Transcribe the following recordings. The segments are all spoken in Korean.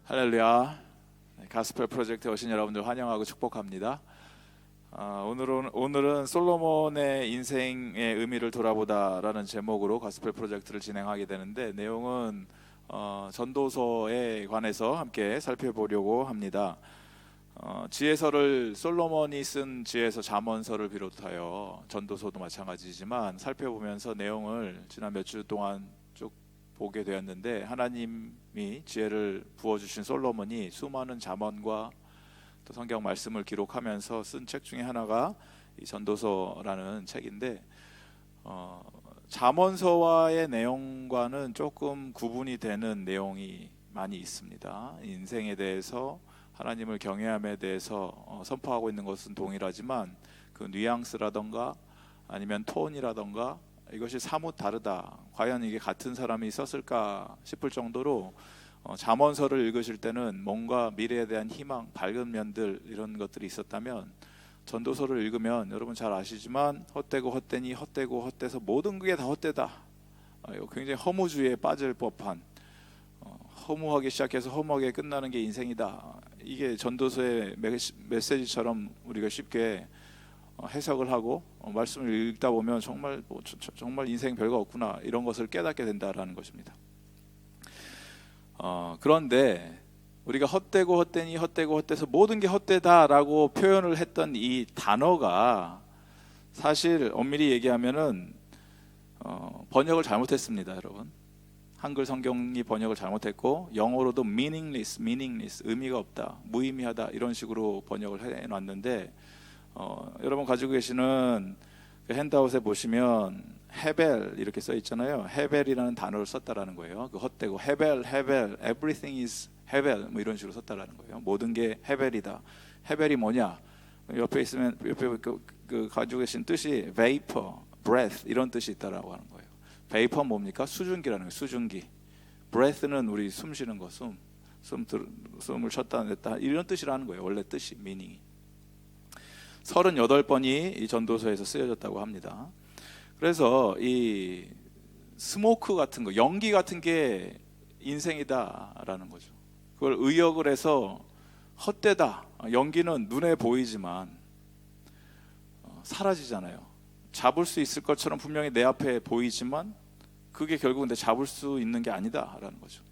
할렐루야. 가스펠 프로젝트에 오신 여러분들 환영하고 축복합니다. 오늘은 솔로몬의 인생의 의미를 돌아보다라는 제목으로 가스펠 프로젝트를 진행하게 되는데, 내용은 전도서에 관해서 함께 살펴보려고 합니다. 지혜서를 솔로몬이 쓴 지혜서, 잠언서를 비롯하여 전도서도 마찬가지지만 살펴보면서 내용을 지난 몇 주 동안 쭉 보게 되었는데, 하나님이 지혜를 부어주신 솔로몬이 수많은 잠언과 또 성경 말씀을 기록하면서 쓴 책 중에 하나가 이 전도서라는 책인데, 잠언서와의 내용과는 조금 구분이 되는 내용이 많이 있습니다. 인생에 대해서, 하나님을 경외함에 대해서 선포하고 있는 것은 동일하지만 그 뉘앙스라던가 아니면 톤이라던가 이것이 사뭇 다르다. 과연 이게 같은 사람이 썼을까 싶을 정도로 잠언서를 읽으실 때는 뭔가 미래에 대한 희망, 밝은 면들, 이런 것들이 있었다면, 전도서를 읽으면 여러분 잘 아시지만 헛되고 헛되니 헛되고 헛돼서 모든 게 다 헛되다. 굉장히 허무주의에 빠질 법한, 허무하게 시작해서 허무하게 끝나는 게 인생이다. 이게 전도서의 메시지처럼 우리가 쉽게 해석을 하고 말씀을 읽다 보면 정말 인생 별거 없구나, 이런 것을 깨닫게 된다라는 것입니다. 그런데 우리가 헛되고 헛되니 헛되고 헛돼서 모든 게 헛되다라고 표현을 했던 이 단어가 사실 엄밀히 얘기하면은 번역을 잘못했습니다, 여러분. 한글 성경이 번역을 잘못했고, 영어로도 meaningless, 의미가 없다, 무의미하다, 이런 식으로 번역을 해놨는데, 여러분 가지고 계시는 그 핸드아웃에 보시면 헤벨 이렇게 써 있잖아요. 헤벨이라는 단어를 썼다라는 거예요. 그 헛되고 헤벨, everything is 헤벨, 뭐 이런 식으로 썼다라는 거예요. 모든 게 헤벨이다. 헤벨이 뭐냐? 옆에 있으면 옆에 그 가지고 계신 뜻이 vapor, breath, 이런 뜻이 있다라고 하는 거예요. vapor 뭡니까? 수증기라는 거예요. 수증기. breath는 우리 숨 쉬는 거, 숨을 쉬었다 냈다, 이런 뜻이라는 거예요. 원래 뜻이, 미닝이. 38번이 이 전도서에서 쓰여졌다고 합니다. 그래서 이 스모크 같은 거, 연기 같은 게 인생이다라는 거죠. 그걸 의역을 해서 헛되다. 연기는 눈에 보이지만 사라지잖아요. 잡을 수 있을 것처럼 분명히 내 앞에 보이지만 그게 결국은 내 잡을 수 있는 게 아니다라는 거죠.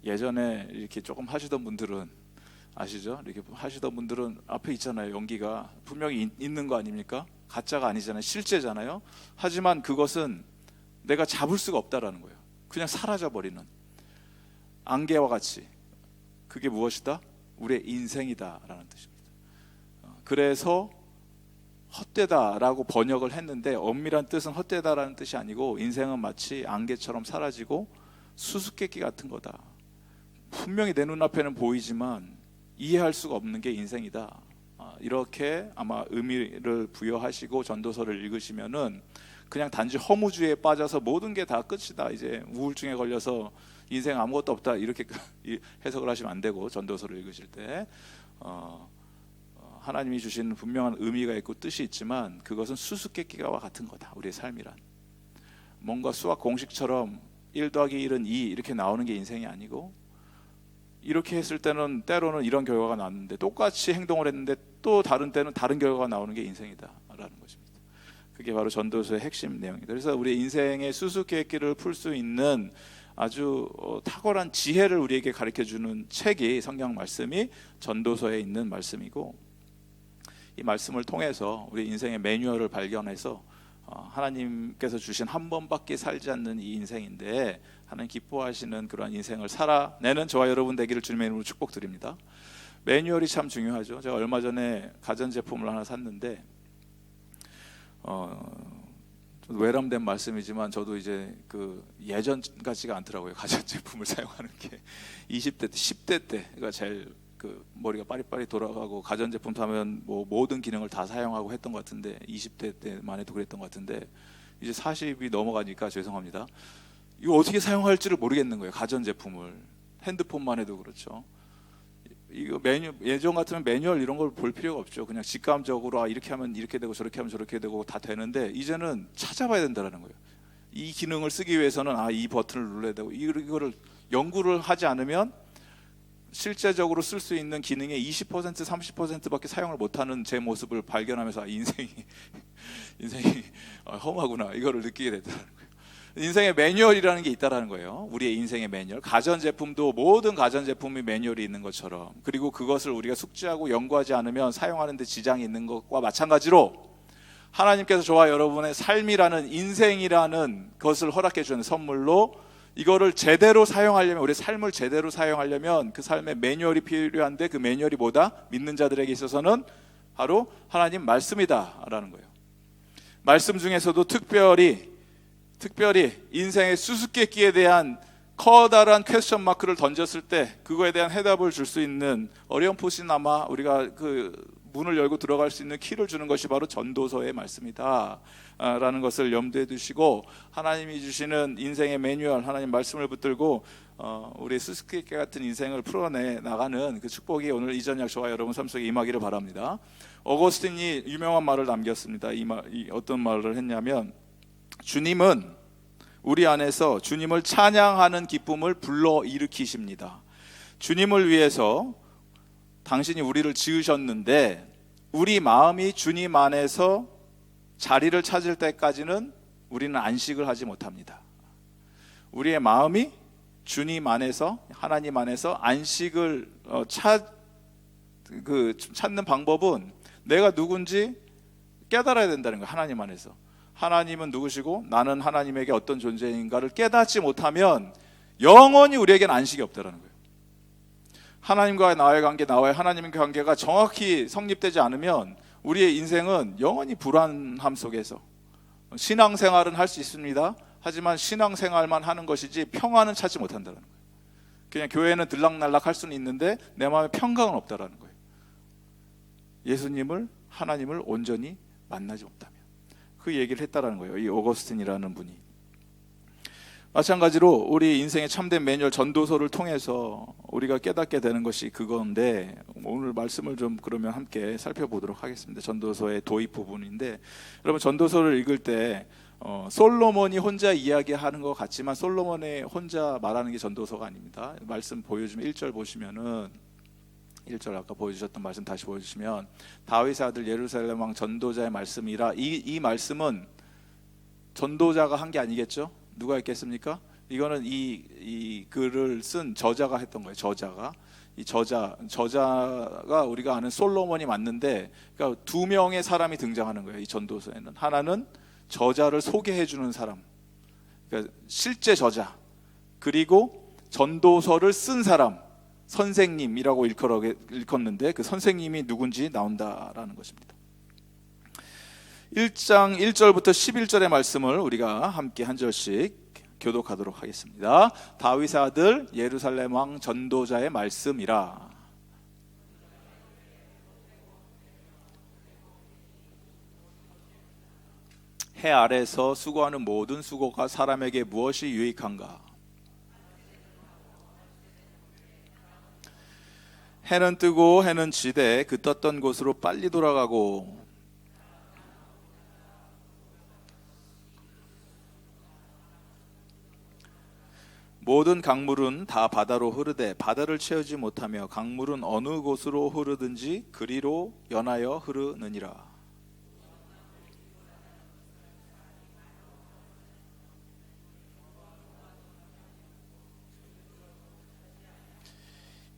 예전에 이렇게 조금 하시던 분들은 아시죠? 이렇게 하시던 분들은 앞에 있잖아요. 연기가 분명히 있는 거 아닙니까? 가짜가 아니잖아요. 실제잖아요. 하지만 그것은 내가 잡을 수가 없다라는 거예요. 그냥 사라져버리는, 안개와 같이. 그게 무엇이다? 우리의 인생이다라는 뜻입니다. 그래서 헛되다라고 번역을 했는데, 엄밀한 뜻은 헛되다라는 뜻이 아니고, 인생은 마치 안개처럼 사라지고 수수께끼 같은 거다. 분명히 내 눈앞에는 보이지만 이해할 수가 없는 게 인생이다. 이렇게 아마 의미를 부여하시고 전도서를 읽으시면은 그냥 단지 허무주의에 빠져서 모든 게 다 끝이다, 이제 우울증에 걸려서 인생 아무것도 없다, 이렇게 해석을 하시면 안 되고, 전도서를 읽으실 때 하나님이 주신 분명한 의미가 있고 뜻이 있지만 그것은 수수께끼와 같은 거다. 우리의 삶이란 뭔가 수학 공식처럼 1 더하기 1은 2 이렇게 나오는 게 인생이 아니고, 이렇게 했을 때는 때로는 이런 결과가 나왔는데, 똑같이 행동을 했는데 또 다른 때는 다른 결과가 나오는 게 인생이다라는 것입니다. 그게 바로 전도서의 핵심 내용입니다. 그래서 우리 인생의 수수께끼를 풀 수 있는 아주 탁월한 지혜를 우리에게 가르쳐주는 책이, 성경 말씀이 전도서에 있는 말씀이고, 이 말씀을 통해서 우리 인생의 매뉴얼을 발견해서 하나님께서 주신 한 번밖에 살지 않는 이 인생인데 하나님 기뻐하시는 그러한 인생을 살아내는 저와 여러분 되기를 주님의 이름으로 축복드립니다. 매뉴얼이 참 중요하죠. 제가 얼마 전에 가전제품을 하나 샀는데, 외람된 말씀이지만 저도 이제 그 예전 같지가 않더라고요. 가전제품을 사용하는 게 20대 때, 10대 때가 제일 그 머리가 빠릿빠릿 돌아가고, 가전제품 사면 뭐 모든 기능을 다 사용하고 했던 것 같은데, 20대 때만 해도 그랬던 것 같은데, 이제 40이 넘어가니까 죄송합니다, 이거 어떻게 사용할지를 모르겠는 거예요. 가전제품을, 핸드폰만 해도 그렇죠. 이거 예전 같으면 매뉴얼 이런 걸 볼 필요가 없죠. 그냥 직감적으로 이렇게 하면 이렇게 되고 저렇게 하면 저렇게 되고 다 되는데, 이제는 찾아봐야 된다는 거예요. 이 기능을 쓰기 위해서는 이 버튼을 눌러야 되고, 이거를 연구를 하지 않으면 실제적으로 쓸 수 있는 기능의 20% 30%밖에 사용을 못하는 제 모습을 발견하면서 인생이 험하구나, 이거를 느끼게 되더라는 거예요. 인생의 매뉴얼이라는 게 있다라는 거예요. 우리의 인생의 매뉴얼. 가전제품도 모든 가전제품이 매뉴얼이 있는 것처럼, 그리고 그것을 우리가 숙지하고 연구하지 않으면 사용하는 데 지장이 있는 것과 마찬가지로 하나님께서 저와 여러분의 삶이라는, 인생이라는 것을 허락해 주는 선물로, 이거를 제대로 사용하려면, 우리의 삶을 제대로 사용하려면 그 삶의 매뉴얼이 필요한데, 그 매뉴얼이 뭐다? 믿는 자들에게 있어서는 바로 하나님 말씀이다라는 거예요. 말씀 중에서도 특별히 인생의 수수께끼에 대한 커다란 퀘스천 마크를 던졌을 때 그거에 대한 해답을 줄 수 있는 어렴풋이나마 우리가 그 문을 열고 들어갈 수 있는 키를 주는 것이 바로 전도서의 말씀이다 라는 것을 염두에 두시고, 하나님이 주시는 인생의 매뉴얼, 하나님 말씀을 붙들고 우리 수수께끼 같은 인생을 풀어내 나가는 그 축복이 오늘 이 저녁 저와 여러분 삶 속에 임하기를 바랍니다. 어거스틴이 유명한 말을 남겼습니다. 어떤 말을 했냐면, 주님은 우리 안에서 주님을 찬양하는 기쁨을 불러일으키십니다. 주님을 위해서 당신이 우리를 지으셨는데, 우리 마음이 주님 안에서 자리를 찾을 때까지는 우리는 안식을 하지 못합니다. 우리의 마음이 주님 안에서, 하나님 안에서 안식을 찾는 방법은 내가 누군지 깨달아야 된다는 거예요. 하나님 안에서 하나님은 누구시고 나는 하나님에게 어떤 존재인가를 깨닫지 못하면 영원히 우리에게는 안식이 없다는 거예요. 하나님과 나와의 관계, 나와의 하나님의 관계가 정확히 성립되지 않으면 우리의 인생은 영원히 불안함 속에서, 신앙생활은 할 수 있습니다. 하지만 신앙생활만 하는 것이지 평안은 찾지 못한다는 거예요. 그냥 교회는 들락날락 할 수는 있는데 내 마음에 평강은 없다는 거예요. 예수님을, 하나님을 온전히 만나지 못하면. 그 얘기를 했다라는 거예요, 이 오거스틴이라는 분이. 마찬가지로 우리 인생의 참된 매뉴얼 전도서를 통해서 우리가 깨닫게 되는 것이 그건데, 오늘 말씀을 좀 그러면 함께 살펴보도록 하겠습니다. 전도서의 도입 부분인데, 여러분 전도서를 읽을 때 솔로몬이 혼자 이야기하는 것 같지만 솔로몬이 혼자 말하는 게 전도서가 아닙니다. 말씀 보여주면 1절 보시면은, 1절 아까 보여주셨던 말씀 다시 보여주시면, 다윗의 아들 예루살렘 왕 전도자의 말씀이라, 이 말씀은 전도자가 한 게 아니겠죠? 누가 했겠습니까? 이거는 이 글을 쓴 저자가 했던 거예요. 이 저자가 우리가 아는 솔로몬이 맞는데, 그러니까 두 명의 사람이 등장하는 거예요. 이 전도서에는 하나는 저자를 소개해 주는 사람, 그러니까 실제 저자, 그리고 전도서를 쓴 사람, 선생님이라고 일컫는데 그 선생님이 누군지 나온다라는 것입니다. 1장 1절부터 11절의 말씀을 우리가 함께 한 절씩 교독하도록 하겠습니다. 다윗의 아들 예루살렘 왕 전도자의 말씀이라. 해 아래서 수고하는 모든 수고가 사람에게 무엇이 유익한가? 해는 뜨고 해는 지되 그 떴던 곳으로 빨리 돌아가고, 모든 강물은 다 바다로 흐르되 바다를 채우지 못하며 강물은 어느 곳으로 흐르든지 그리로 연하여 흐르느니라.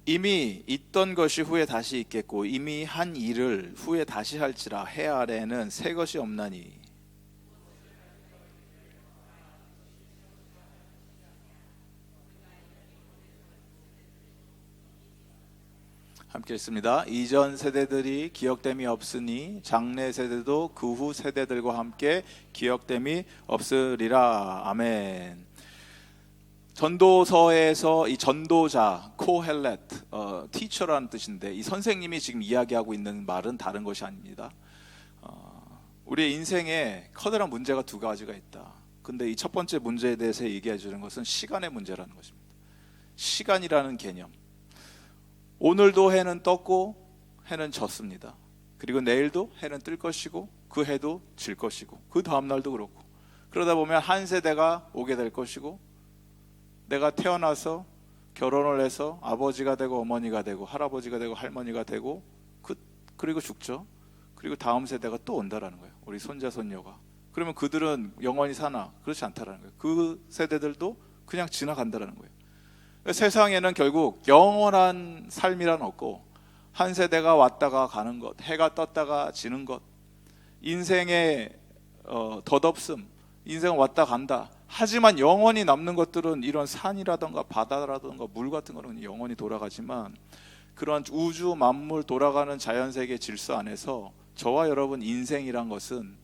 이미 있던 것이 후에 다시 있겠고 이미 한 일을 후에 다시 할지라. 해 아래에는 새 것이 없나니. 함께 읽습니다. 이전 세대들이 기억됨이 없으니 장래 세대도 그 후 세대들과 함께 기억됨이 없으리라. 아멘. 전도서에서 이 전도자, 코헬렛, 티처라는 뜻인데, 이 선생님이 지금 이야기하고 있는 말은 다른 것이 아닙니다. 우리의 인생에 커다란 문제가 두 가지가 있다. 근데 이 첫 번째 문제에 대해서 얘기해 주는 것은 시간의 문제라는 것입니다. 시간이라는 개념. 오늘도 해는 떴고 해는 졌습니다. 그리고 내일도 해는 뜰 것이고 그 해도 질 것이고 그 다음날도 그렇고, 그러다 보면 한 세대가 오게 될 것이고, 내가 태어나서 결혼을 해서 아버지가 되고 어머니가 되고 할아버지가 되고 할머니가 되고 그리고 죽죠. 그리고 다음 세대가 또 온다라는 거예요. 우리 손자 손녀가. 그러면 그들은 영원히 사나? 그렇지 않다라는 거예요. 그 세대들도 그냥 지나간다라는 거예요. 세상에는 결국 영원한 삶이란 없고 한 세대가 왔다가 가는 것, 해가 떴다가 지는 것, 인생의 덧없음, 인생은 왔다 간다. 하지만 영원히 남는 것들은 이런 산이라든가 바다라든가 물 같은 거는 영원히 돌아가지만 그런 우주 만물 돌아가는 자연세계 질서 안에서 저와 여러분 인생이란 것은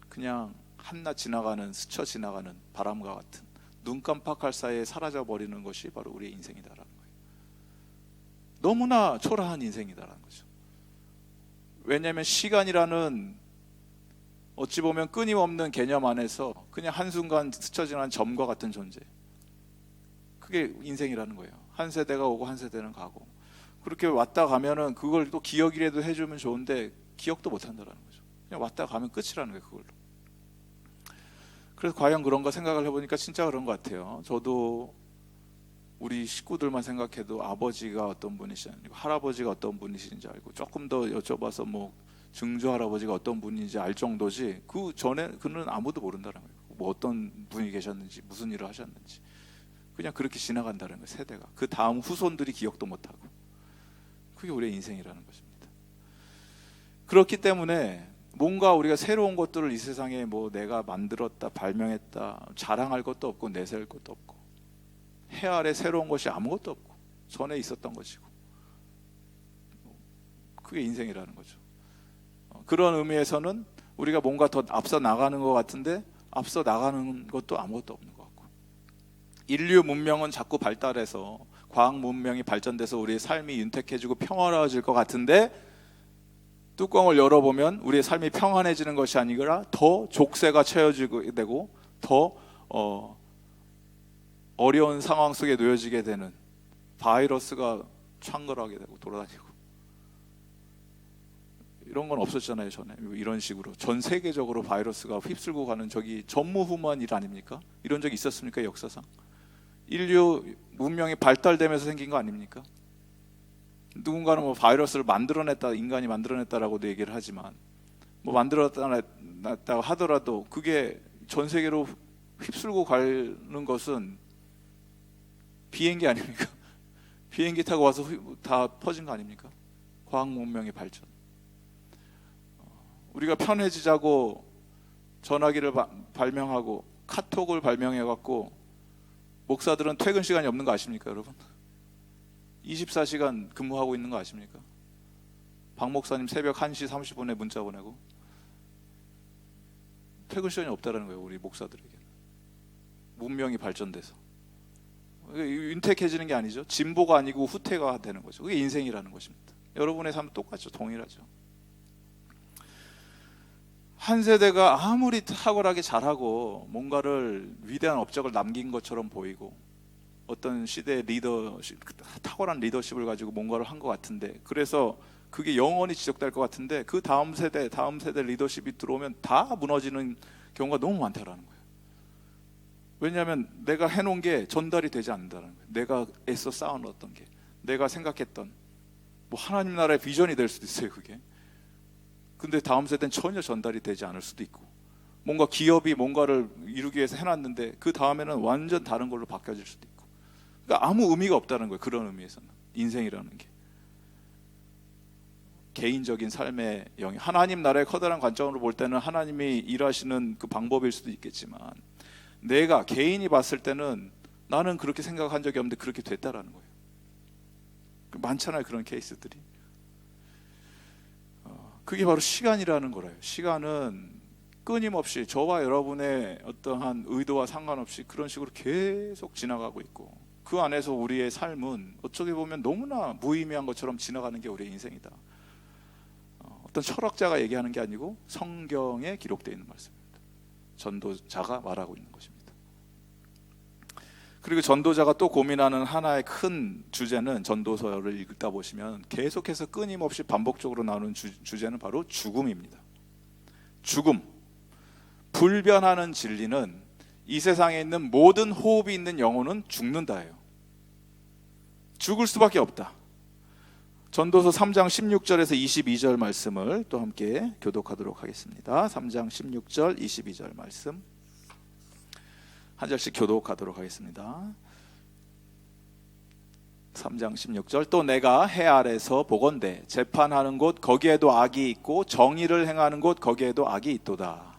그냥 한낱 지나가는 스쳐 지나가는 바람과 같은 눈 깜빡할 사이에 사라져 버리는 것이 바로 우리의 인생이다라는 거예요. 너무나 초라한 인생이다라는 거죠. 왜냐하면 시간이라는 어찌 보면 끊임없는 개념 안에서 그냥 한순간 스쳐 지나는 점과 같은 존재, 그게 인생이라는 거예요. 한 세대가 오고 한 세대는 가고 그렇게 왔다 가면은 그걸 또 기억이라도 해주면 좋은데 기억도 못 한다라는 거죠. 그냥 왔다 가면 끝이라는 거예요, 그걸로. 그래서 과연 그런가 생각을 해보니까 진짜 그런 것 같아요. 저도 우리 식구들만 생각해도 아버지가 어떤 분이신지 알고 할아버지가 어떤 분이신지 알고 조금 더 여쭤봐서 뭐 증조 할아버지가 어떤 분인지 알 정도지 그 전에 그는 아무도 모른다는 거예요. 뭐 어떤 분이 계셨는지 무슨 일을 하셨는지 그냥 그렇게 지나간다는 거예요. 세대가 그 다음 후손들이 기억도 못하고 그게 우리의 인생이라는 것입니다. 그렇기 때문에 뭔가 우리가 새로운 것들을 이 세상에 뭐 내가 만들었다 발명했다 자랑할 것도 없고 내세울 것도 없고 해 아래 새로운 것이 아무것도 없고 전에 있었던 것이고 그게 인생이라는 거죠. 그런 의미에서는 우리가 뭔가 더 앞서 나가는 것 같은데 앞서 나가는 것도 아무것도 없는 것 같고 인류 문명은 자꾸 발달해서 과학 문명이 발전돼서 우리의 삶이 윤택해지고 평화로워질 것 같은데 뚜껑을 열어보면 우리의 삶이 평안해지는 것이 아니라 더 족쇄가 채워지게 되고 더 어려운 상황 속에 놓여지게 되는 바이러스가 창궐하게 되고 돌아다니고 이런 건 없었잖아요. 전에 이런 식으로 전 세계적으로 바이러스가 휩쓸고 가는 저기 전무후무한 일 아닙니까? 이런 적이 있었습니까? 역사상 인류 문명이 발달되면서 생긴 거 아닙니까? 누군가는 뭐 바이러스를 만들어냈다, 인간이 만들어냈다라고도 얘기를 하지만 뭐 만들어냈다 하더라도 그게 전 세계로 휩쓸고 가는 것은 비행기 아닙니까? 비행기 타고 와서 다 퍼진 거 아닙니까? 과학 문명의 발전. 우리가 편해지자고 전화기를 발명하고 카톡을 발명해갖고 목사들은 퇴근 시간이 없는 거 아십니까, 여러분? 24시간 근무하고 있는 거 아십니까? 박 목사님 새벽 1시 30분에 문자 보내고 퇴근 시간이 없다라는 거예요, 우리 목사들에게. 문명이 발전돼서 윤택해지는 게 아니죠. 진보가 아니고 후퇴가 되는 거죠. 그게 인생이라는 것입니다. 여러분의 삶은 똑같죠. 동일하죠. 한 세대가 아무리 탁월하게 잘하고 뭔가를 위대한 업적을 남긴 것처럼 보이고 어떤 시대의 리더십, 탁월한 리더십을 가지고 뭔가를 한 것 같은데 그래서 그게 영원히 지속될 것 같은데 그 다음 세대 리더십이 들어오면 다 무너지는 경우가 너무 많다라는 거예요. 왜냐하면 내가 해놓은 게 전달이 되지 않는다는 거예요. 내가 애써 쌓아놓았던 게 내가 생각했던 뭐 하나님 나라의 비전이 될 수도 있어요. 그게 근데 다음 세대는 전혀 전달이 되지 않을 수도 있고 뭔가 기업이 뭔가를 이루기 위해서 해놨는데 그 다음에는 완전 다른 걸로 바뀌어질 수도 있고 그러니까 아무 의미가 없다는 거예요. 그런 의미에서는 인생이라는 게 개인적인 삶의 영역, 하나님 나라의 커다란 관점으로 볼 때는 하나님이 일하시는 그 방법일 수도 있겠지만 내가 개인이 봤을 때는 나는 그렇게 생각한 적이 없는데 그렇게 됐다라는 거예요. 많잖아요, 그런 케이스들이. 그게 바로 시간이라는 거래요. 시간은 끊임없이 저와 여러분의 어떠한 의도와 상관없이 그런 식으로 계속 지나가고 있고 그 안에서 우리의 삶은 어떻게 보면 너무나 무의미한 것처럼 지나가는 게 우리의 인생이다. 어떤 철학자가 얘기하는 게 아니고 성경에 기록되어 있는 말씀입니다. 전도자가 말하고 있는 것입니다. 그리고 전도자가 또 고민하는 하나의 큰 주제는 전도서를 읽다 보시면 계속해서 끊임없이 반복적으로 나오는 주제는 바로 죽음입니다. 죽음. 불변하는 진리는 이 세상에 있는 모든 호흡이 있는 영혼은 죽는다예요. 죽을 수밖에 없다. 전도서 3장 16절에서 22절 말씀을 또 함께 교독하도록 하겠습니다. 3장 16절 22절 말씀 한 절씩 교독하도록 하겠습니다. 3장 16절 또 내가 해 아래서 보건대 재판하는 곳 거기에도 악이 있고 정의를 행하는 곳 거기에도 악이 있도다.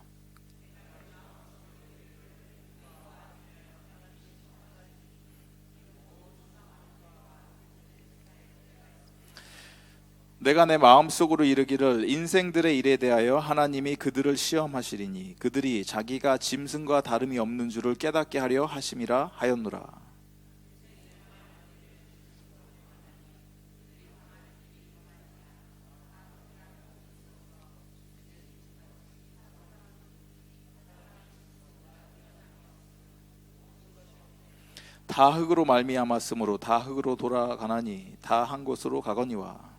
내가 내 마음속으로 이르기를 인생들의 일에 대하여 하나님이 그들을 시험하시리니 그들이 자기가 짐승과 다름이 없는 줄을 깨닫게 하려 하심이라 하였노라. 다 흙으로 말미암았으므로 다 흙으로 돌아가나니 다 한 곳으로 가거니와.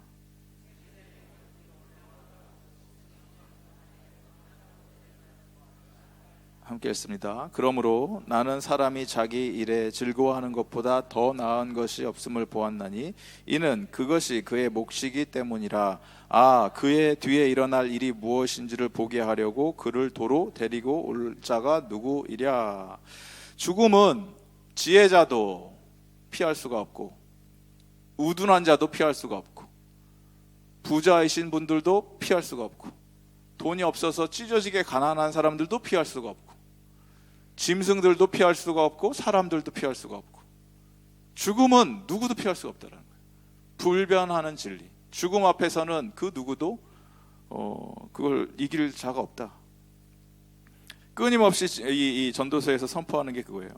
함께 읽습니다. 그러므로 나는 사람이 자기 일에 즐거워하는 것보다 더 나은 것이 없음을 보았나니 이는 그것이 그의 몫이기 때문이라. 그의 뒤에 일어날 일이 무엇인지를 보게 하려고 그를 도로 데리고 올 자가 누구이랴. 죽음은 지혜자도 피할 수가 없고 우둔한 자도 피할 수가 없고 부자이신 분들도 피할 수가 없고 돈이 없어서 찢어지게 가난한 사람들도 피할 수가 없고 짐승들도 피할 수가 없고 사람들도 피할 수가 없고 죽음은 누구도 피할 수가 없다는 거예요. 불변하는 진리. 죽음 앞에서는 그 누구도 그걸 이길 자가 없다. 끊임없이 이 전도서에서 선포하는 게 그거예요.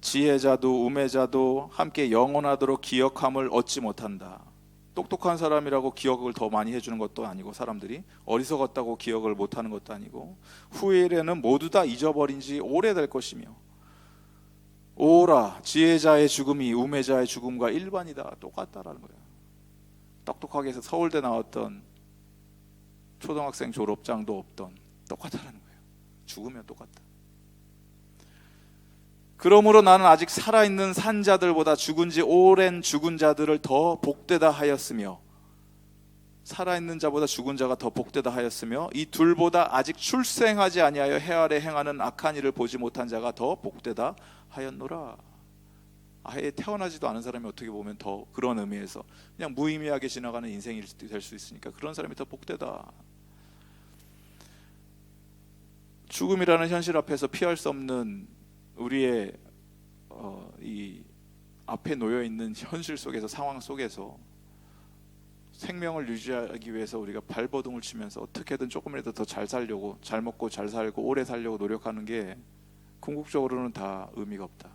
지혜자도 우매자도 함께 영원하도록 기억함을 얻지 못한다. 똑똑한 사람이라고 기억을 더 많이 해주는 것도 아니고 사람들이 어리석었다고 기억을 못하는 것도 아니고 후일에는 모두 다 잊어버린 지 오래될 것이며 오라 지혜자의 죽음이 우매자의 죽음과 일반이다. 똑같다라는 거예요. 똑똑하게 해서 서울대 나왔던 초등학생 졸업장도 없던 똑같다라는 거예요. 죽으면 똑같다. 그러므로 나는 아직 살아있는 산자들보다 죽은 지 오랜 죽은 자들을 더 복되다 하였으며 살아있는 자보다 죽은 자가 더 복되다 하였으며 이 둘보다 아직 출생하지 아니하여 해 아래 행하는 악한 일을 보지 못한 자가 더 복되다 하였노라. 아예 태어나지도 않은 사람이 어떻게 보면 더 그런 의미에서 그냥 무의미하게 지나가는 인생이 될 수 있으니까 그런 사람이 더 복되다. 죽음이라는 현실 앞에서 피할 수 없는 우리의 이 앞에 놓여 있는 현실 속에서 상황 속에서 생명을 유지하기 위해서 우리가 발버둥을 치면서 어떻게든 조금이라도 더 잘 살려고 잘 먹고 잘 살고 오래 살려고 노력하는 게 궁극적으로는 다 의미가 없다.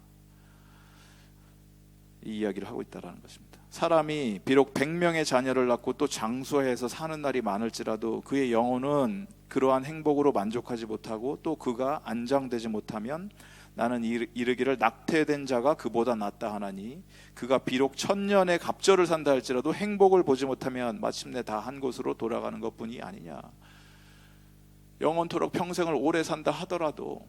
이 이야기를 하고 있다라는 것입니다. 사람이 비록 100명의 자녀를 낳고 또 장수해서 사는 날이 많을지라도 그의 영혼은 그러한 행복으로 만족하지 못하고 또 그가 안정되지 못하면 나는 이르기를 낙태된 자가 그보다 낫다 하나니 그가 비록 1000년의 갑절을 산다 할지라도 행복을 보지 못하면 마침내 다 한 곳으로 돌아가는 것뿐이 아니냐. 영원토록 평생을 오래 산다 하더라도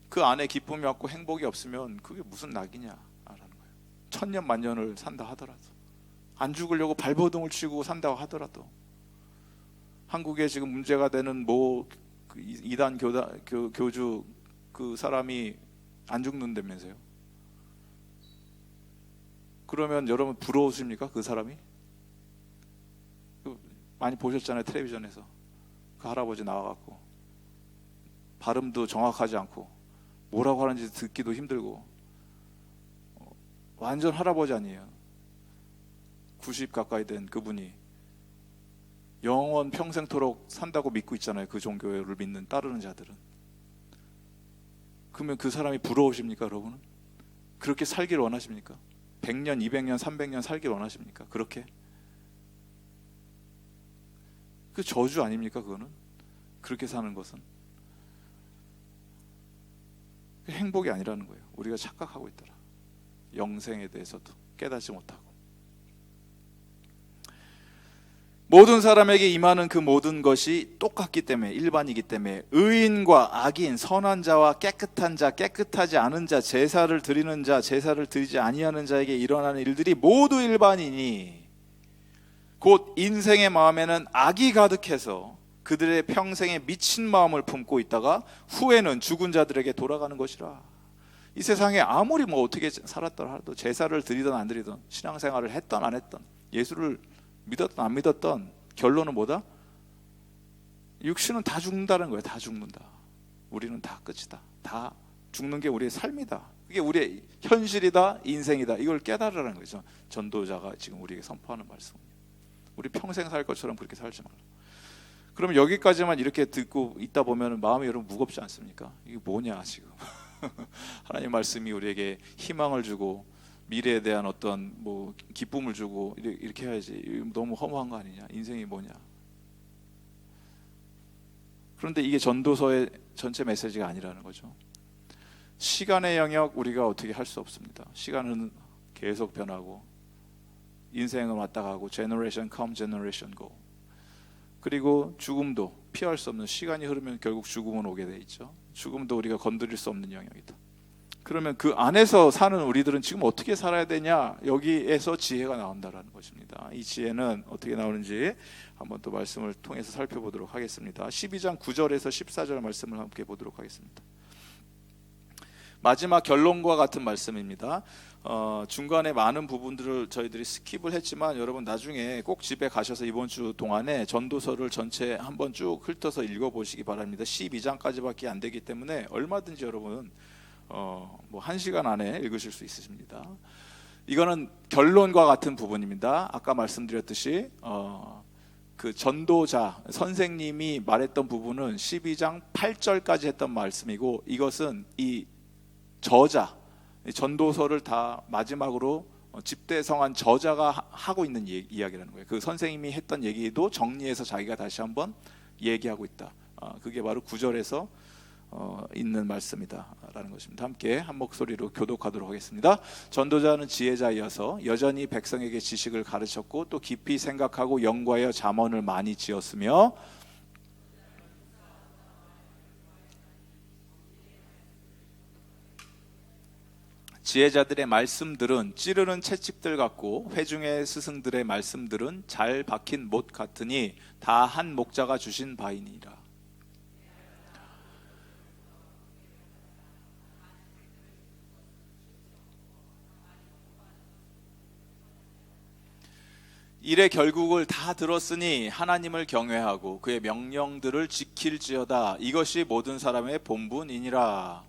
그 안에 기쁨이 없고 행복이 없으면 그게 무슨 낙이냐 라는 거예요. 1000년 만년을 산다 하더라도 안 죽으려고 발버둥을 치고 산다고 하더라도 한국에 지금 문제가 되는 이단 교주 그 사람이 안 죽는다면서요. 그러면 여러분 부러우십니까? 그 사람이? 많이 보셨잖아요. 텔레비전에서 그 할아버지 나와갖고 발음도 정확하지 않고 뭐라고 하는지 듣기도 힘들고 완전 할아버지 아니에요. 90 가까이 된 그분이 영원 평생토록 산다고 믿고 있잖아요. 그 종교를 믿는 따르는 자들은. 그러면 그 사람이 부러우십니까, 여러분은? 그렇게 살기를 원하십니까? 100년, 200년, 300년 살기를 원하십니까? 그렇게? 그 저주 아닙니까, 그거는? 그렇게 사는 것은 행복이 아니라는 거예요. 우리가 착각하고 있더라. 영생에 대해서도 깨닫지 못하고 모든 사람에게 임하는 그 모든 것이 똑같기 때문에, 일반이기 때문에 의인과 악인, 선한 자와 깨끗한 자, 깨끗하지 않은 자, 제사를 드리는 자, 제사를 드리지 아니하는 자에게 일어나는 일들이 모두 일반이니 곧 인생의 마음에는 악이 가득해서 그들의 평생에 미친 마음을 품고 있다가 후에는 죽은 자들에게 돌아가는 것이라. 이 세상에 아무리 뭐 어떻게 살았더라도, 제사를 드리든 안 드리든, 신앙생활을 했던 안 했던, 예수를 믿었던 안 믿었던, 결론은 뭐다? 육신은 다 죽는다는 거예요. 다 죽는다. 우리는 다 끝이다. 다 죽는 게 우리의 삶이다. 그게 우리의 현실이다, 인생이다. 이걸 깨달으라는 거죠. 전도자가 지금 우리에게 선포하는 말씀입니다. 우리 평생 살 것처럼 그렇게 살지 말라. 그럼 여기까지만 이렇게 듣고 있다 보면 마음이 여러분 무겁지 않습니까? 이게 뭐냐 지금. 하나님 말씀이 우리에게 희망을 주고 미래에 대한 어떤 뭐 기쁨을 주고 이렇게 해야지, 너무 허무한 거 아니냐, 인생이 뭐냐. 그런데 이게 전도서의 전체 메시지가 아니라는 거죠. 시간의 영역 우리가 어떻게 할 수 없습니다. 시간은 계속 변하고 인생은 왔다 가고 generation come generation go. 그리고 죽음도 피할 수 없는, 시간이 흐르면 결국 죽음은 오게 돼 있죠. 죽음도 우리가 건드릴 수 없는 영역이다. 그러면 그 안에서 사는 우리들은 지금 어떻게 살아야 되냐, 여기에서 지혜가 나온다라는 것입니다. 이 지혜는 어떻게 나오는지 한번 또 말씀을 통해서 살펴보도록 하겠습니다. 12장 9절에서 14절 말씀을 함께 보도록 하겠습니다. 마지막 결론과 같은 말씀입니다. 중간에 많은 부분들을 저희들이 스킵을 했지만 여러분 나중에 꼭 집에 가셔서 이번 주 동안에 전도서를 전체 한번 쭉 훑어서 읽어보시기 바랍니다. 12장까지밖에 안 되기 때문에 얼마든지 여러분 뭐 1시간 안에 읽으실 수 있으십니다. 이거는 결론과 같은 부분입니다. 아까 말씀드렸듯이 그 전도자 선생님이 말했던 부분은 12장 8절까지 했던 말씀이고, 이것은 이 저자, 전도서를 다 마지막으로 집대성한 저자가 하고 있는 이야기라는 거예요. 그 선생님이 했던 얘기도 정리해서 자기가 다시 한번 얘기하고 있다. 그게 바로 9절에서 있는 말씀이다라는 것입니다. 함께 한 목소리로 교독하도록 하겠습니다. 전도자는 지혜자이어서 여전히 백성에게 지식을 가르쳤고 또 깊이 생각하고 연구하여 잠언을 많이 지었으며 지혜자들의 말씀들은 찌르는 채찍들 같고 회중의 스승들의 말씀들은 잘 박힌 못 같으니 다 한 목자가 주신 바이니라. 일의 결국을 다 들었으니 하나님을 경외하고 그의 명령들을 지킬지어다. 이것이 모든 사람의 본분이니라.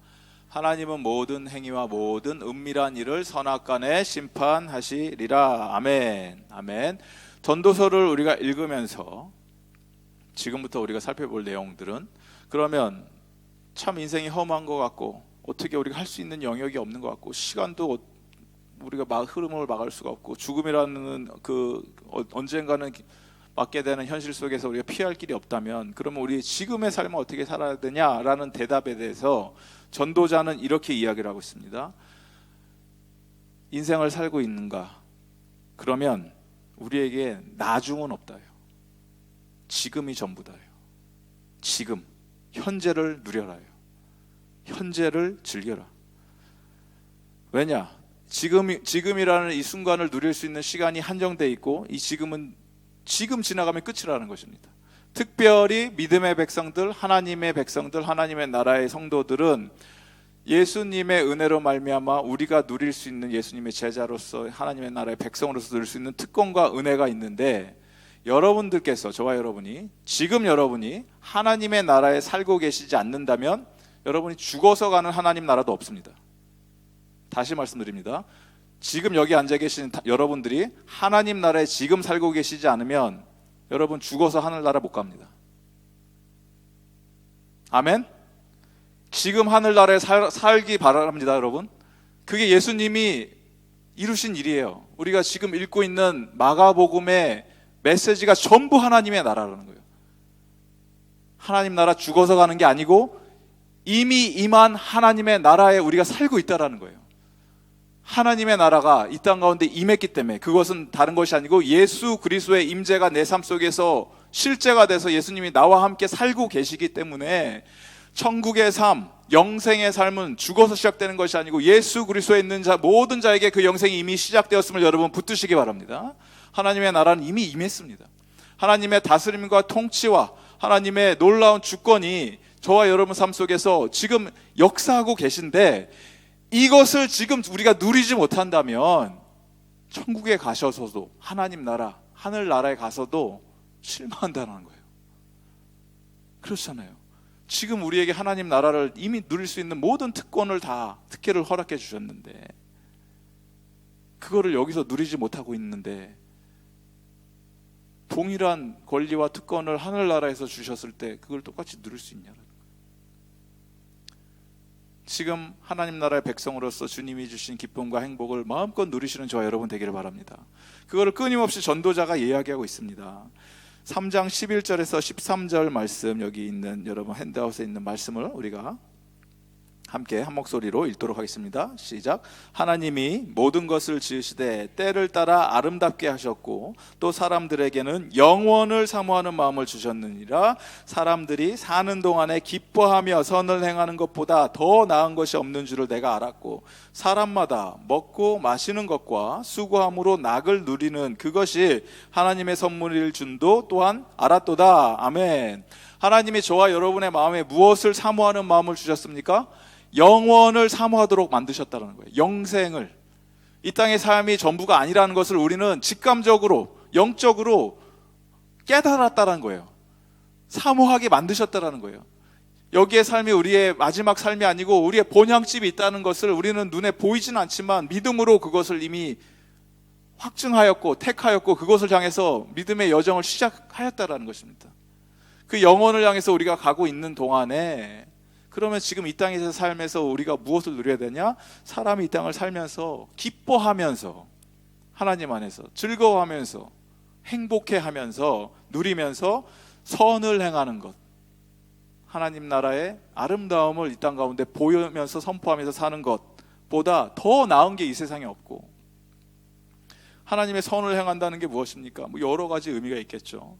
하나님은 모든 행위와 모든 은밀한 일을 선악간에 심판하시리라. 아멘. 아멘. 전도서를 우리가 읽으면서 지금부터 우리가 살펴볼 내용들은, 그러면 참 인생이 험한 것 같고 어떻게 우리가 할 수 있는 영역이 없는 것 같고 시간도 우리가 흐름을 막을 수가 없고 죽음이라는 그 언젠가는 맞게 되는 현실 속에서 우리가 피할 길이 없다면, 그러면 우리 지금의 삶을 어떻게 살아야 되냐라는 대답에 대해서 전도자는 이렇게 이야기를 하고 있습니다. 인생을 살고 있는가? 그러면 우리에게 나중은 없다요. 지금이 전부다요. 지금, 현재를 누려라요. 현재를 즐겨라. 왜냐? 지금이라는 이 순간을 누릴 수 있는 시간이 한정되어 있고, 이 지금은 지금 지나가면 끝이라는 것입니다. 특별히 믿음의 백성들, 하나님의 백성들, 하나님의 나라의 성도들은 예수님의 은혜로 말미암아 우리가 누릴 수 있는, 예수님의 제자로서 하나님의 나라의 백성으로서 누릴 수 있는 특권과 은혜가 있는데, 여러분들께서, 저와 여러분이 지금 여러분이 하나님의 나라에 살고 계시지 않는다면 여러분이 죽어서 가는 하나님 나라도 없습니다. 다시 말씀드립니다. 지금 여기 앉아 계신 여러분들이 하나님 나라에 지금 살고 계시지 않으면 여러분 죽어서 하늘나라 못 갑니다. 아멘? 지금 하늘나라에 살기 바랍니다, 여러분. 그게 예수님이 이루신 일이에요. 우리가 지금 읽고 있는 마가복음의 메시지가 전부 하나님의 나라라는 거예요. 하나님 나라 죽어서 가는 게 아니고 이미 임한 하나님의 나라에 우리가 살고 있다라는 거예요. 하나님의 나라가 이 땅 가운데 임했기 때문에, 그것은 다른 것이 아니고 예수 그리스도의 임재가 내 삶 속에서 실제가 돼서 예수님이 나와 함께 살고 계시기 때문에 천국의 삶, 영생의 삶은 죽어서 시작되는 것이 아니고 예수 그리스도에 있는 자 모든 자에게 그 영생이 이미 시작되었음을 여러분 붙드시기 바랍니다. 하나님의 나라는 이미 임했습니다. 하나님의 다스림과 통치와 하나님의 놀라운 주권이 저와 여러분 삶 속에서 지금 역사하고 계신데, 이것을 지금 우리가 누리지 못한다면 천국에 가셔서도, 하나님 나라, 하늘 나라에 가서도 실망한다는 거예요. 그렇잖아요. 지금 우리에게 하나님 나라를 이미 누릴 수 있는 모든 특권을 다, 특혜를 허락해 주셨는데, 그거를 여기서 누리지 못하고 있는데, 동일한 권리와 특권을 하늘나라에서 주셨을 때 그걸 똑같이 누릴 수 있냐는 거예요. 지금 하나님 나라의 백성으로서 주님이 주신 기쁨과 행복을 마음껏 누리시는 저와 여러분 되기를 바랍니다. 그거를 끊임없이 전도자가 이야기하고 있습니다. 3장 11절에서 13절 말씀, 여기 있는 여러분 핸드아웃에 있는 말씀을 우리가 함께 한 목소리로 읽도록 하겠습니다. 시작. 하나님이 모든 것을 지으시되 때를 따라 아름답게 하셨고 또 사람들에게는 영원을 사모하는 마음을 주셨느니라. 사람들이 사는 동안에 기뻐하며 선을 행하는 것보다 더 나은 것이 없는 줄을 내가 알았고 사람마다 먹고 마시는 것과 수고함으로 낙을 누리는 그것이 하나님의 선물일 줄도 또한 알았도다. 아멘. 하나님이 저와 여러분의 마음에 무엇을 사모하는 마음을 주셨습니까? 영원을 사모하도록 만드셨다는 거예요. 영생을. 이 땅의 삶이 전부가 아니라는 것을 우리는 직감적으로, 영적으로 깨달았다는 거예요. 사모하게 만드셨다는 거예요. 여기의 삶이 우리의 마지막 삶이 아니고 우리의 본향집이 있다는 것을 우리는 눈에 보이진 않지만 믿음으로 그것을 이미 확증하였고 택하였고 그것을 향해서 믿음의 여정을 시작하였다는 것입니다. 그 영혼을 향해서 우리가 가고 있는 동안에, 그러면 지금 이 땅에서 삶에서 우리가 무엇을 누려야 되냐? 사람이 이 땅을 살면서 기뻐하면서, 하나님 안에서 즐거워하면서, 행복해하면서, 누리면서 선을 행하는 것, 하나님 나라의 아름다움을 이 땅 가운데 보이면서 선포하면서 사는 것보다 더 나은 게 이 세상에 없고, 하나님의 선을 행한다는 게 무엇입니까? 뭐 여러 가지 의미가 있겠죠.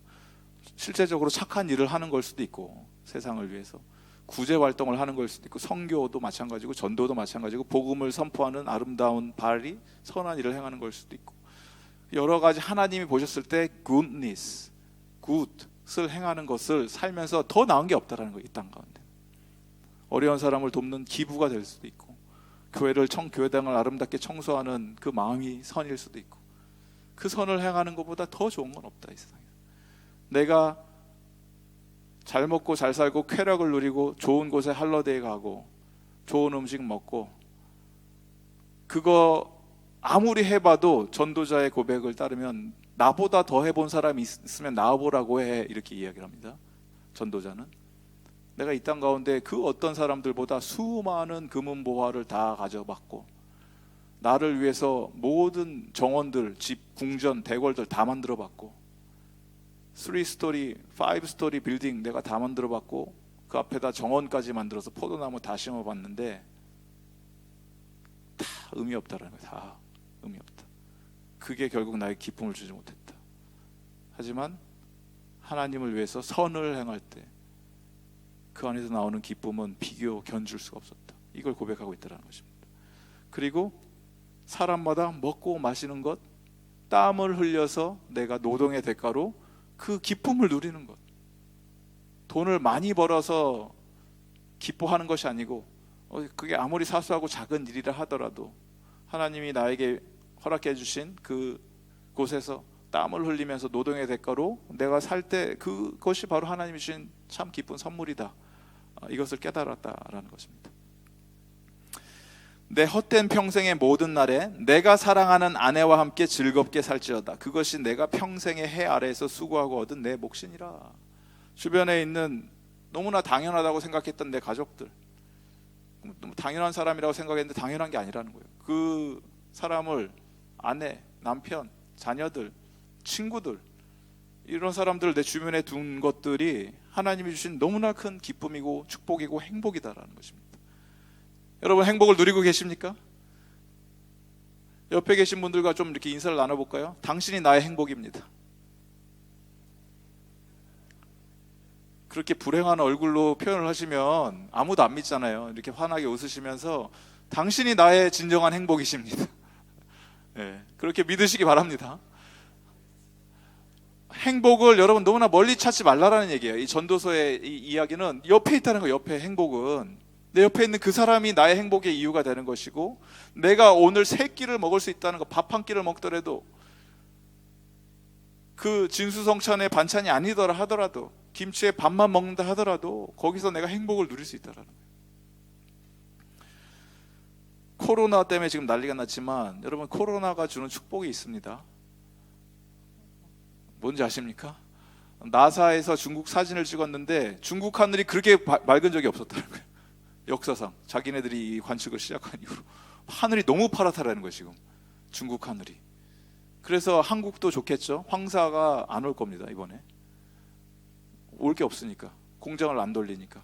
실제적으로 착한 일을 하는 걸 수도 있고, 세상을 위해서 구제 활동을 하는 걸 수도 있고, 선교도 마찬가지고 전도도 마찬가지고, 복음을 선포하는 아름다운 발이 선한 일을 행하는 걸 수도 있고, 여러 가지 하나님이 보셨을 때 goodness, good을 행하는 것을 살면서 더 나은 게 없다라는 거예요. 이 땅 가운데 어려운 사람을 돕는 기부가 될 수도 있고, 교회당을 아름답게 청소하는 그 마음이 선일 수도 있고, 그 선을 행하는 것보다 더 좋은 건 없다 이 세상에. 내가 잘 먹고 잘 살고 쾌락을 누리고 좋은 곳에 할러데이 가고 좋은 음식 먹고, 그거 아무리 해봐도 전도자의 고백을 따르면 나보다 더 해본 사람이 있으면 나와보라고 해, 이렇게 이야기를 합니다. 전도자는 내가 이 땅 가운데 그 어떤 사람들보다 수많은 금은보화를 다 가져봤고, 나를 위해서 모든 정원들, 집, 궁전, 대궐들 다 만들어봤고, 3스토리, 5스토리 빌딩 내가 다 만들어봤고, 그 앞에다 정원까지 만들어서 포도나무 다 심어봤는데 다 의미 없다라는 거예요. 다 의미 없다. 그게 결국 나의 기쁨을 주지 못했다. 하지만 하나님을 위해서 선을 행할 때 그 안에서 나오는 기쁨은 비교, 견줄 수가 없었다. 이걸 고백하고 있다는 것입니다. 그리고 사람마다 먹고 마시는 것, 땀을 흘려서 내가 노동의 대가로 그 기쁨을 누리는 것, 돈을 많이 벌어서 기뻐하는 것이 아니고, 그게 아무리 사소하고 작은 일이라 하더라도 하나님이 나에게 허락해 주신 그 곳에서 땀을 흘리면서 노동의 대가로 내가 살 때 그것이 바로 하나님이 주신 참 기쁜 선물이다. 이것을 깨달았다라는 것입니다. 내 헛된 평생의 모든 날에 내가 사랑하는 아내와 함께 즐겁게 살지어다. 그것이 내가 평생의 해 아래에서 수고하고 얻은 내 몫이니라. 주변에 있는 너무나 당연하다고 생각했던 내 가족들, 당연한 사람이라고 생각했는데 당연한 게 아니라는 거예요. 그 사람을, 아내, 남편, 자녀들, 친구들, 이런 사람들을 내 주변에 둔 것들이 하나님이 주신 너무나 큰 기쁨이고 축복이고 행복이다라는 것입니다. 여러분 행복을 누리고 계십니까? 옆에 계신 분들과 좀 이렇게 인사를 나눠볼까요? 당신이 나의 행복입니다. 그렇게 불행한 얼굴로 표현을 하시면 아무도 안 믿잖아요. 이렇게 환하게 웃으시면서 당신이 나의 진정한 행복이십니다. 네, 그렇게 믿으시기 바랍니다. 행복을 여러분 너무나 멀리 찾지 말라라는 얘기예요. 이 전도서의 이 이야기는 옆에 있다는 거예요. 옆에 행복은 내 옆에 있는 그 사람이 나의 행복의 이유가 되는 것이고, 내가 오늘 세 끼를 먹을 수 있다는 거, 밥 한 끼를 먹더라도 그 진수성찬의 반찬이 아니더라 하더라도, 김치에 밥만 먹는다 하더라도 거기서 내가 행복을 누릴 수 있다라는 거예요. 코로나 때문에 지금 난리가 났지만 여러분, 코로나가 주는 축복이 있습니다. 뭔지 아십니까? 나사에서 중국 사진을 찍었는데 중국 하늘이 그렇게 맑은 적이 없었다는 거예요. 역사상 자기네들이 이 관측을 시작한 이후로 하늘이 너무 파랗다라는 거예요. 지금 중국 하늘이. 그래서 한국도 좋겠죠. 황사가 안 올 겁니다. 이번에 올 게 없으니까, 공장을 안 돌리니까.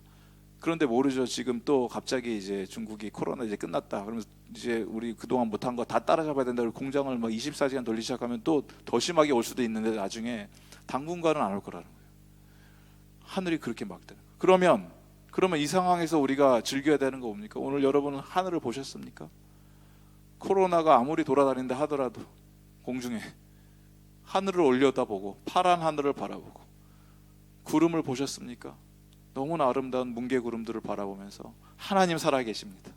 그런데 모르죠. 지금 또 갑자기 이제 중국이 코로나 이제 끝났다 그러면서 이제 우리 그동안 못한 거 다 따라잡아야 된다, 공장을 막 24시간 돌리기 시작하면 또 더 심하게 올 수도 있는데 나중에 당분간은 안 올 거라는 거예요. 하늘이 그렇게 막대는 거예요. 그러면 이 상황에서 우리가 즐겨야 되는 거 뭡니까? 오늘 여러분은 하늘을 보셨습니까? 코로나가 아무리 돌아다닌다 하더라도 공중에 하늘을 올려다보고 파란 하늘을 바라보고 구름을 보셨습니까? 너무나 아름다운 뭉게 구름들을 바라보면서 하나님 살아계십니다.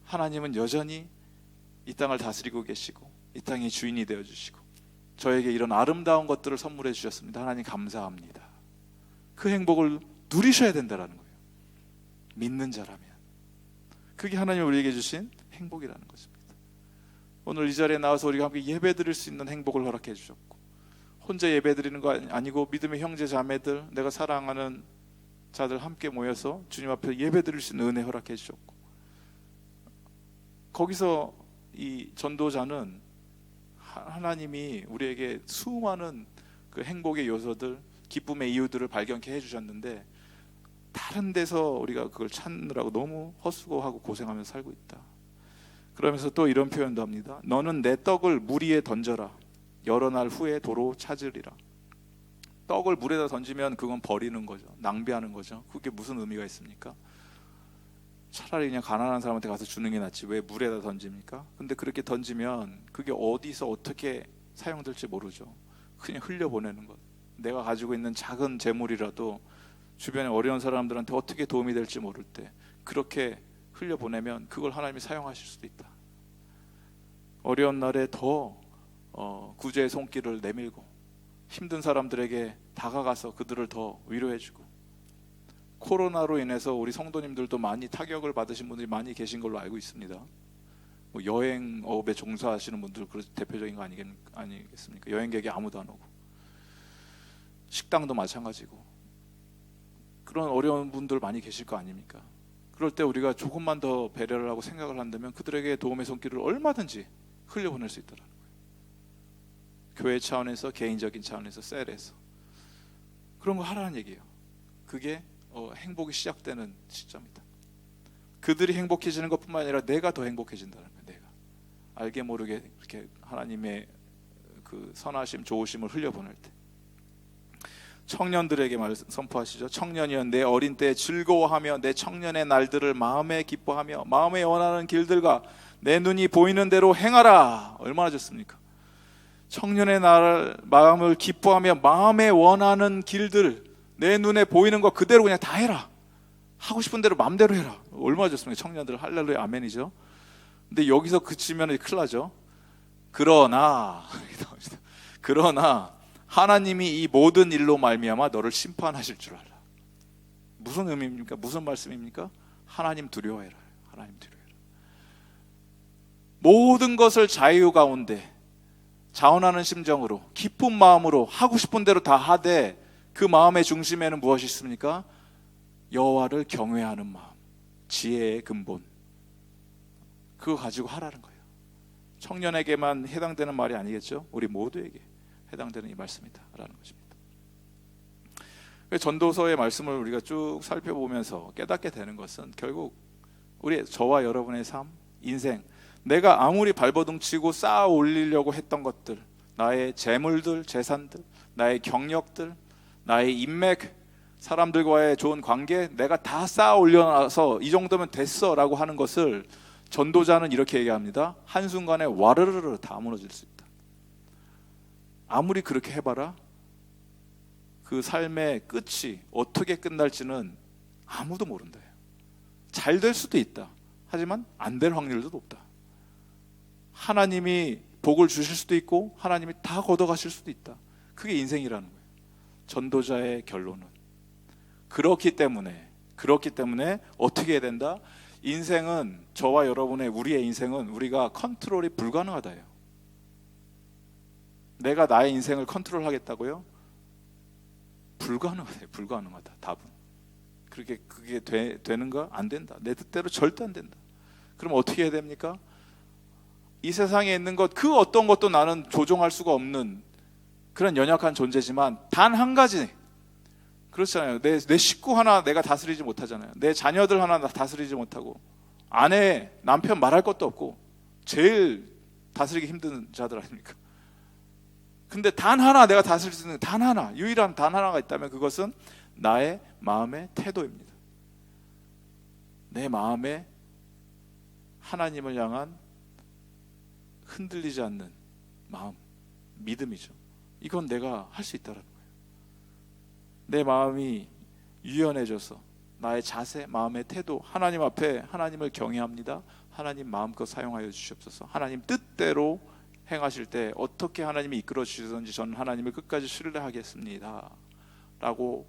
하나님은 여전히 이 땅을 다스리고 계시고 이 땅의 주인이 되어주시고 저에게 이런 아름다운 것들을 선물해 주셨습니다. 하나님 감사합니다. 그 행복을 누리셔야 된다는 거예요. 믿는 자라면. 그게 하나님이 우리에게 주신 행복이라는 것입니다. 오늘 이 자리에 나와서 우리가 함께 예배 드릴 수 있는 행복을 허락해 주셨고, 혼자 예배 드리는 거 아니고 믿음의 형제 자매들, 내가 사랑하는 자들 함께 모여서 주님 앞에 예배 드릴 수 있는 은혜 허락해 주셨고, 거기서 이 전도자는 하나님이 우리에게 수많은 그 행복의 요소들, 기쁨의 이유들을 발견케 해주셨는데 다른 데서 우리가 그걸 찾느라고 너무 헛수고하고 고생하면서 살고 있다. 그러면서 또 이런 표현도 합니다. 너는 내 떡을 물 위에 던져라. 여러 날 후에 도로 찾으리라. 떡을 물에다 던지면 그건 버리는 거죠. 낭비하는 거죠. 그게 무슨 의미가 있습니까? 차라리 그냥 가난한 사람한테 가서 주는 게 낫지 왜 물에다 던집니까? 근데 그렇게 던지면 그게 어디서 어떻게 사용될지 모르죠. 그냥 흘려보내는 것. 내가 가지고 있는 작은 재물이라도 주변에 어려운 사람들한테 어떻게 도움이 될지 모를 때 그렇게 흘려보내면 그걸 하나님이 사용하실 수도 있다. 어려운 날에 더 구제의 손길을 내밀고 힘든 사람들에게 다가가서 그들을 더 위로해주고, 코로나로 인해서 우리 성도님들도 많이 타격을 받으신 분들이 많이 계신 걸로 알고 있습니다. 뭐 여행업에 종사하시는 분들 대표적인 거 아니겠습니까? 여행객이 아무도 안 오고, 식당도 마찬가지고, 그런 어려운 분들 많이 계실 거 아닙니까? 그럴 때 우리가 조금만 더 배려를 하고 생각을 한다면 그들에게 도움의 손길을 얼마든지 흘려보낼 수 있다는 거예요. 교회 차원에서, 개인적인 차원에서, 셀에서 그런 거 하라는 얘기예요. 그게 행복이 시작되는 시점이다. 그들이 행복해지는 것뿐만 아니라 내가 더 행복해진다는 거예요. 내가 알게 모르게 이렇게 하나님의 그 선하심, 좋으심을 흘려보낼 때. 청년들에게 선포하시죠. 청년이여 내 어린 때에 즐거워하며 내 청년의 날들을 마음에 기뻐하며 마음에 원하는 길들과 내 눈이 보이는 대로 행하라. 얼마나 좋습니까? 청년의 날 마음을 기뻐하며 마음에 원하는 길들, 내 눈에 보이는 거 그대로 그냥 다 해라. 하고 싶은 대로 마음대로 해라. 얼마나 좋습니까? 청년들 할렐루야 아멘이죠. 근데 여기서 그치면 큰일 나죠. 그러나 하나님이 이 모든 일로 말미암아 너를 심판하실 줄 알라. 무슨 의미입니까? 무슨 말씀입니까? 하나님 두려워해라. 하나님 두려워해라. 모든 것을 자유 가운데 자원하는 심정으로 기쁜 마음으로 하고 싶은 대로 다 하되 그 마음의 중심에는 무엇이 있습니까? 여호와를 경외하는 마음, 지혜의 근본. 그거 가지고 하라는 거예요. 청년에게만 해당되는 말이 아니겠죠? 우리 모두에게 해당되는 이 말씀이다라는 것입니다. 전도서의 말씀을 우리가 쭉 살펴보면서 깨닫게 되는 것은 결국 저와 여러분의 삶, 인생, 내가 아무리 발버둥치고 쌓아 올리려고 했던 것들, 나의 재물들, 재산들, 나의 경력들, 나의 인맥, 사람들과의 좋은 관계, 내가 다 쌓아 올려놔서 이 정도면 됐어 라고 하는 것을 전도자는 이렇게 얘기합니다. 한순간에 와르르르 다 무너질 수 있다. 아무리 그렇게 해봐라, 그 삶의 끝이 어떻게 끝날지는 아무도 모른다. 잘 될 수도 있다. 하지만 안 될 확률도 높다. 하나님이 복을 주실 수도 있고 하나님이 다 걷어가실 수도 있다. 그게 인생이라는 거예요. 전도자의 결론은. 그렇기 때문에 어떻게 해야 된다? 인생은, 저와 여러분의, 우리의 인생은 우리가 컨트롤이 불가능하다예요. 내가 나의 인생을 컨트롤하겠다고요? 불가능하다. 답은. 그게 되는가? 안 된다. 내 뜻대로 절대 안 된다. 그럼 어떻게 해야 됩니까? 이 세상에 있는 것, 그 어떤 것도 나는 조종할 수가 없는 그런 연약한 존재지만 단 한 가지, 그렇잖아요. 내 식구 하나 내가 다스리지 못하잖아요. 내 자녀들 하나 다스리지 못하고, 아내, 남편 말할 것도 없고 제일 다스리기 힘든 자들 아닙니까? 근데 단 하나 내가 다스릴 수 있는 단 하나, 유일한 단 하나가 있다면 그것은 나의 마음의 태도입니다. 내 마음에 하나님을 향한 흔들리지 않는 마음, 믿음이죠. 이건 내가 할 수 있다는 거예요. 내 마음이 유연해져서 나의 자세, 마음의 태도, 하나님 앞에 하나님을 경외합니다. 하나님 마음껏 사용하여 주시옵소서. 하나님 뜻대로 행하실 때 어떻게 하나님이 이끌어 주시든지 저는 하나님을 끝까지 신뢰하겠습니다 라고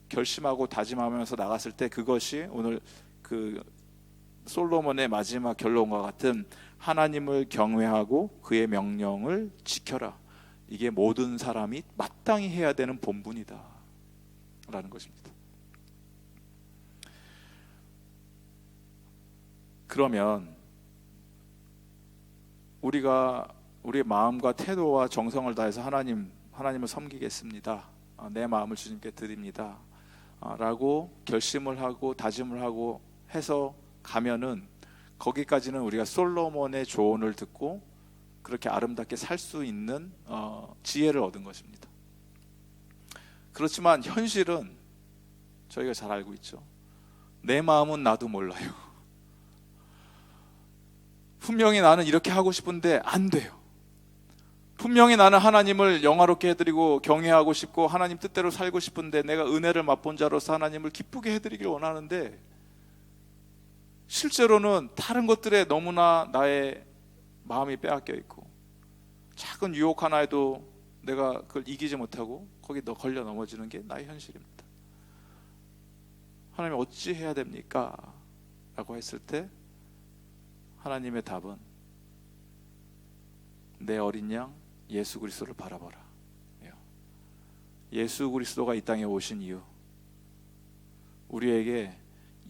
결심하고 다짐하면서 나갔을 때, 그것이 오늘 그 솔로몬의 마지막 결론과 같은 하나님을 경외하고 그의 명령을 지켜라, 이게 모든 사람이 마땅히 해야 되는 본분이다 라는 것입니다. 그러면 우리가 우리의 마음과 태도와 정성을 다해서 하나님을 섬기겠습니다, 내 마음을 주님께 드립니다 라고 결심을 하고 다짐을 하고 해서 가면은, 거기까지는 우리가 솔로몬의 조언을 듣고 그렇게 아름답게 살 수 있는 지혜를 얻은 것입니다. 그렇지만 현실은 저희가 잘 알고 있죠. 내 마음은 나도 몰라요. 분명히 나는 이렇게 하고 싶은데 안 돼요. 분명히 나는 하나님을 영화롭게 해드리고 경외하고 싶고 하나님 뜻대로 살고 싶은데, 내가 은혜를 맛본 자로서 하나님을 기쁘게 해드리길 원하는데, 실제로는 다른 것들에 너무나 나의 마음이 빼앗겨 있고, 작은 유혹 하나에도 내가 그걸 이기지 못하고 거기 걸려 넘어지는 게 나의 현실입니다. 하나님 어찌 해야 됩니까? 라고 했을 때 하나님의 답은 내 어린 양 예수 그리스도를 바라보라. 예수 그리스도가 이 땅에 오신 이유, 우리에게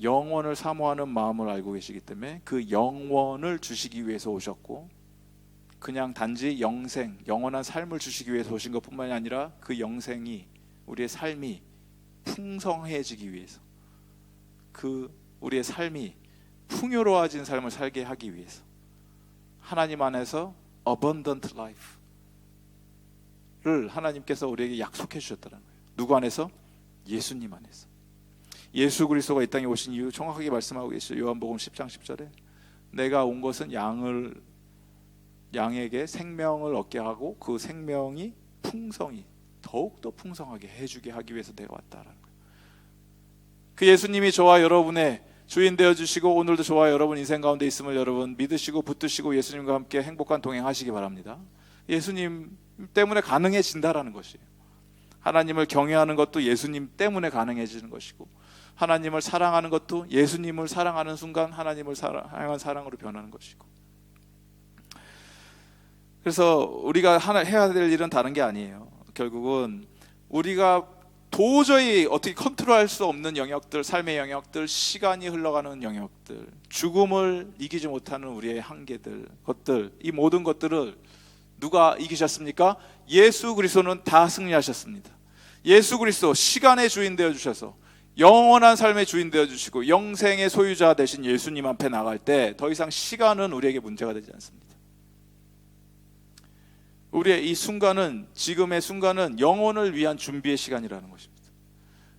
영원을 사모하는 마음을 알고 계시기 때문에 그 영원을 주시기 위해서 오셨고, 그냥 단지 영생, 영원한 삶을 주시기 위해서 오신 것뿐만이 아니라 그 영생이, 우리의 삶이 풍성해지기 위해서, 그 우리의 삶이 풍요로워진 삶을 살게 하기 위해서, 하나님 안에서 abundant life를 하나님께서 우리에게 약속해 주셨다는 거예요. 누구 안에서? 예수님 안에서. 예수 그리스도가 이 땅에 오신 이유 정확하게 말씀하고 계시죠. 요한복음 10장 10절에 내가 온 것은 양에게 생명을 얻게 하고 그 생명이 풍성히, 더욱더 풍성하게 해주게 하기 위해서 내가 왔다라는 거예요. 그 예수님이 저와 여러분의 주인 되어주시고 오늘도 저와 여러분 인생 가운데 있음을 여러분 믿으시고 붙드시고 예수님과 함께 행복한 동행하시기 바랍니다. 예수님 때문에 가능해진다라는 것이에요. 하나님을 경외하는 것도 예수님 때문에 가능해지는 것이고, 하나님을 사랑하는 것도 예수님을 사랑하는 순간 하나님을 향한 사랑으로 변하는 것이고, 그래서 우리가 해야 될 일은 다른 게 아니에요. 결국은 우리가 도저히 어떻게 컨트롤할 수 없는 영역들, 삶의 영역들, 시간이 흘러가는 영역들, 죽음을 이기지 못하는 우리의 한계들, 것들, 이 모든 것들을 누가 이기셨습니까? 예수 그리스도는 다 승리하셨습니다. 예수 그리스도 시간의 주인 되어주셔서 영원한 삶의 주인 되어주시고 영생의 소유자 되신 예수님 앞에 나갈 때 더 이상 시간은 우리에게 문제가 되지 않습니다. 우리의 이 순간은, 지금의 순간은 영혼을 위한 준비의 시간이라는 것입니다.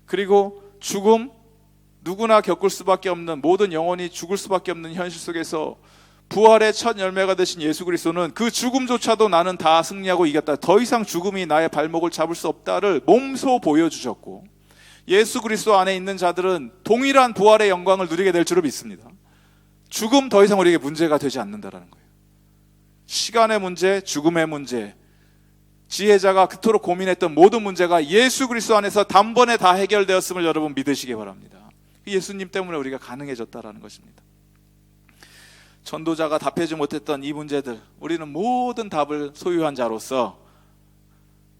그리고 죽음, 누구나 겪을 수밖에 없는, 모든 영혼이 죽을 수밖에 없는 현실 속에서 부활의 첫 열매가 되신 예수 그리스도는 그 죽음조차도 나는 다 승리하고 이겼다, 더 이상 죽음이 나의 발목을 잡을 수 없다를 몸소 보여주셨고, 예수 그리스도 안에 있는 자들은 동일한 부활의 영광을 누리게 될 줄을 믿습니다. 죽음 더 이상 우리에게 문제가 되지 않는다라는 거예요. 시간의 문제, 죽음의 문제, 지혜자가 그토록 고민했던 모든 문제가 예수 그리스도 안에서 단번에 다 해결되었음을 여러분 믿으시기 바랍니다. 예수님 때문에 우리가 가능해졌다라는 것입니다. 전도자가 답해주지 못했던 이 문제들, 우리는 모든 답을 소유한 자로서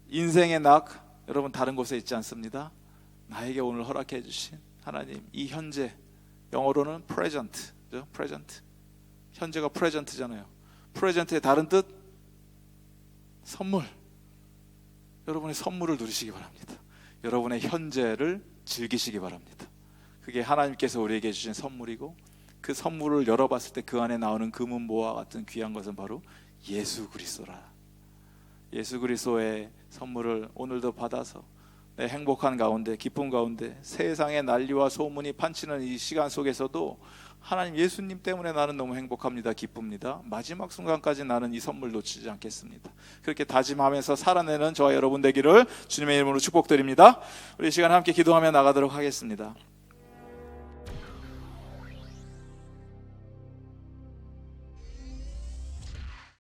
인생의 낙, 여러분 다른 곳에 있지 않습니다. 나에게 오늘 허락해 주신 하나님, 이 현재, 영어로는 present, present. 현재가 present잖아요. present의 다른 뜻, 선물. 여러분의 선물을 누리시기 바랍니다. 여러분의 현재를 즐기시기 바랍니다. 그게 하나님께서 우리에게 주신 선물이고, 그 선물을 열어봤을 때 그 안에 나오는 금은보와 같은 귀한 것은 바로 예수 그리스도라. 예수 그리스도의 선물을 오늘도 받아서 내 행복한 가운데, 기쁨 가운데, 세상의 난리와 소문이 판치는 이 시간 속에서도 하나님, 예수님 때문에 나는 너무 행복합니다, 기쁩니다, 마지막 순간까지 나는 이 선물 놓치지 않겠습니다, 그렇게 다짐하면서 살아내는 저와 여러분 되기를 주님의 이름으로 축복드립니다. 우리 이 시간 함께 기도하며 나가도록 하겠습니다.